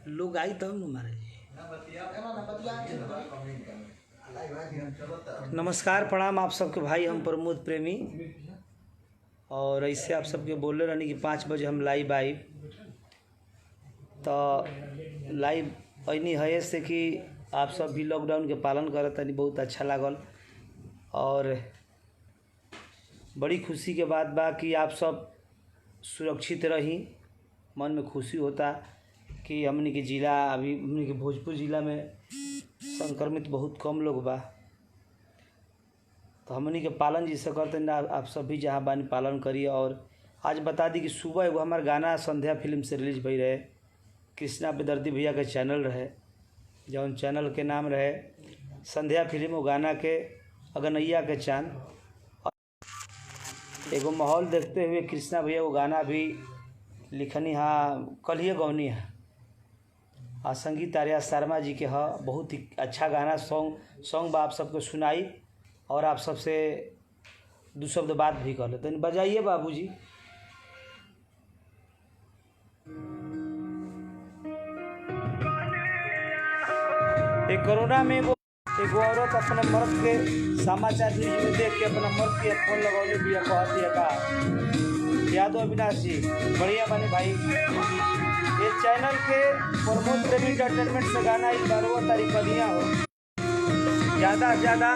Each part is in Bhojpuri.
लोग आई तब न महाराज। नमस्कार प्रणाम आप सबके भाई, हम प्रमोद प्रेमी। और ऐसे आप सबके बोले रहनी कि 5 बजे हम लाइव आई, तो लाइव ऐनी है से कि आप सब भी लॉकडाउन के पालन करत तनी, बहुत अच्छा लागल। और बड़ी खुशी के बात बा कि आप सब सुरक्षित रही। मन में खुशी होता कि हमनी के ज़िला, अभी हमनी के भोजपुर ज़िला में संक्रमित बहुत कम लोग बा, तो हमनी के पालन जिसे करते ना, आप सब भी जहाँ बानी पालन करिए। और आज बता दी कि सुबह एगो हमार गाना संध्या फिल्म से रिलीज भई रहे, कृष्णा बेदर्दी भैया के चैनल रहे, जौन चैनल के नाम रहे संध्या फिल्म। वो गाना के अगनैया के चांद, एगो माहौल देखते हुए कृष्णा भैया वो गाना भी लिखनी हाँ कल ही गौनी है। और संगीत आर्या शर्मा जी के हाँ, बहुत ही अच्छा गाना सॉन्ग बा, आप सबको सुनाई और आप सबसे 2 शब्द बात भी कर लेते। बजाइए बाबूजी। कोरोना में एक औरत अपने मर्द के समाचार न्यूज में देख के अपना मर्द के फोन लगौले भी कहती है का यादव अविनाश जी बढ़िया बने भाई। ये चैनल के प्रमोद प्रेमी एंटरटेनमेंट से गाना इस 12 तारीख कलिया हो, ज़्यादा से ज़्यादा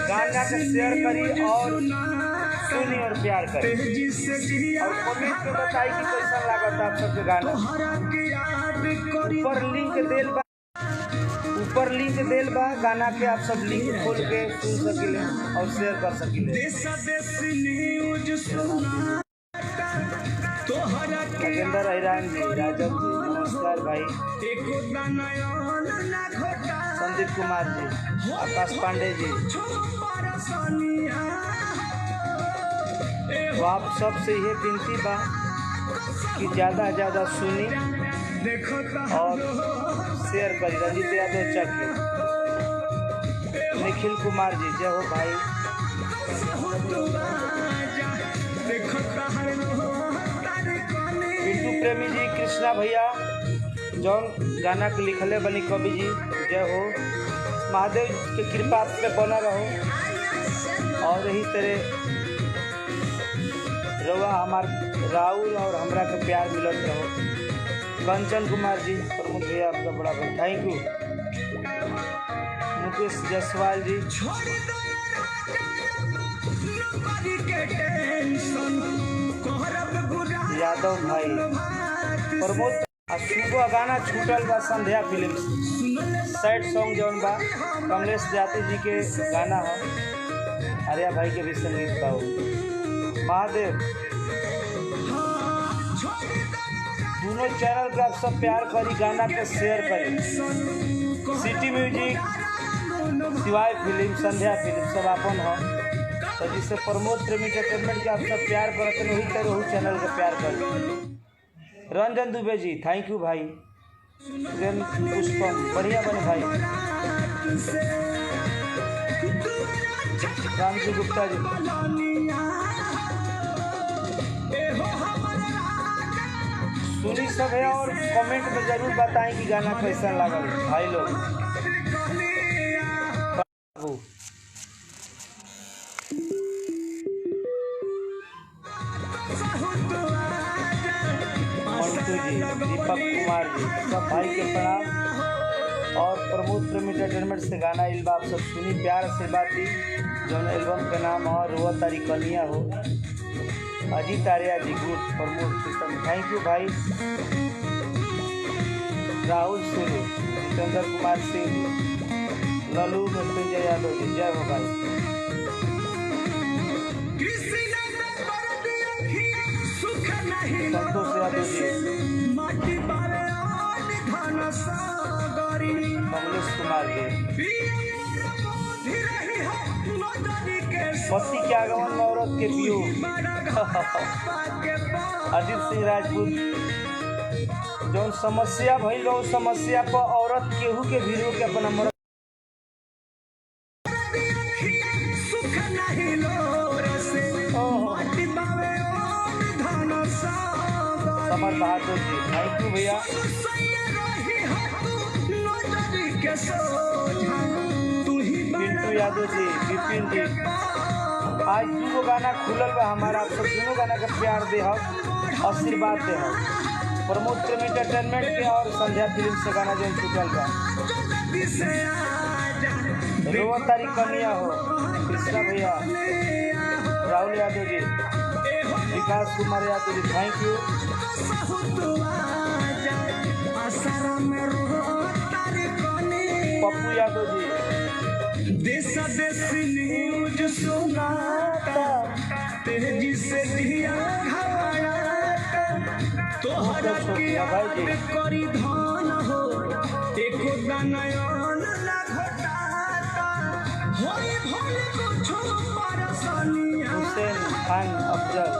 गाना के शेयर करी और सुनी और प्यार करी और कमेंट में बताई कि कैसा लागत आप सबके गाना। ऊपर लिंक देल बा गाना के, आप सब लिंक खोल के सुन सकिले और शेयर कर सकिले। राजेंद्र हैरान जी, राजन जी नमस्कार भाई, संदीप कुमार जी, आकाश पांडे जी, तो आप सबसे ये विनती बा कि ज़्यादा से ज़्यादा सुनी और शेयर करी। रंजीत यादव चक्की, निखिल कुमार जी जय हो भाई, पिंटू प्रेमी जी, कृष्णा भैया जौन गाना के लिखले बनी कवि जी जय हो। महादेव के कृपा पे बना रहो और यही तरह रवा हमार राहुल और हमरा के प्यार मिलत रहो। कंचन कुमार जी प्रमुख भैया आपका बड़ा बड़ा थैंक यू। मुकेश जायसवाल जी, यादव भाई, प्रमोद सुबह गाना छूटल बा संध्या फिल्म सैड सॉन्ग जौन बा कमलेश जाति जी के गाना है, आर्या भाई के भी संगीत बा। महादेव दोनों चैनल पे आप सब प्यार करी, गाना के शेयर करी। सिटी म्यूजिक, शिवाय फिल्म, संध्या फिल्म सब अपन हो, तो जिससे प्रमोद प्रेमी एंटरटेनमेंट के आप सब प्यार करते हैं, वही तरह वही चैनल के प्यार करें। रंजन दुबे जी थैंक यू भाई, पुष्पम बढ़िया बने भाई, रामजी गुप्ता जी सुनी सब है और कमेंट में जरूर बताएं कि गाना कैसा लगा भाई लोग। जी, दीपक कुमार जी सब भाई के प्रणाम। और प्रमोद प्रेमी एंटरटेनमेंट से गाना इल्बा आप सब सुनी, प्यार से बात दी, जो एल्बम का नाम है रोआ तारी कनिया हो। Ajit Arya ji good, Pramod system thank you भाई। राहुल सुरू, जितेंद्र कुमार सिंह, ललू मृत्युंजय यादव जी जय हो भाई। संतोष यादव जी, कमलेश कुमार जी, पति के आगमन में औरत औरत के वियोग। अजीत सिंह राजपूत जौन समस्या भइल उस समस्या पर औरत केहू के भी रोक के अपना मर्द समर बहादुर जी, थैंक यू भैया। पिंटू यादव जी, विपिन जी, आज दूगो गाना खुलल बा हमारा, आप सब दोनों गाना के प्यार दे आशीर्वाद दे प्रमोद प्रेमी एंटरटेनमेंट के और संध्या फिल्म से गाना जो छूटल बा। रोवन तारी कन्या हो, कृष्णा भैया, राहुल यादव जी, विकास कुमार यादव जी, थैंक यू। पप्पू यादव जी, देश न्यूज सुनाता तेजी से दिया तोहरा के करी धान हो एको दानयन ना घटाता होई भले कुछ परसनिया। हुसैन खान अफजल,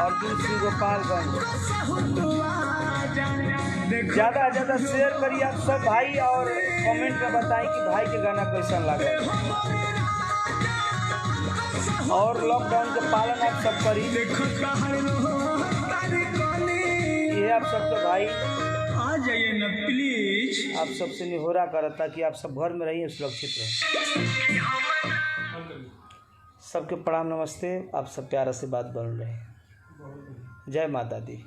अर्जुन सिंह गोपालगंज, ज़्यादा से ज़्यादा शेयर करिए आप सब भाई और कमेंट में बताएं कि भाई के गाना कैसा लगा और लॉकडाउन के पालन आप सब करिए। ये आप सबके भाई आ जाइए ना प्लीज, आप सबसे निहोरा करता कि आप सब घर में रहिए, सुरक्षित रहें। सबके प्रणाम नमस्ते, आप सब प्यार से बात बन रहे हैं। जय माता दी।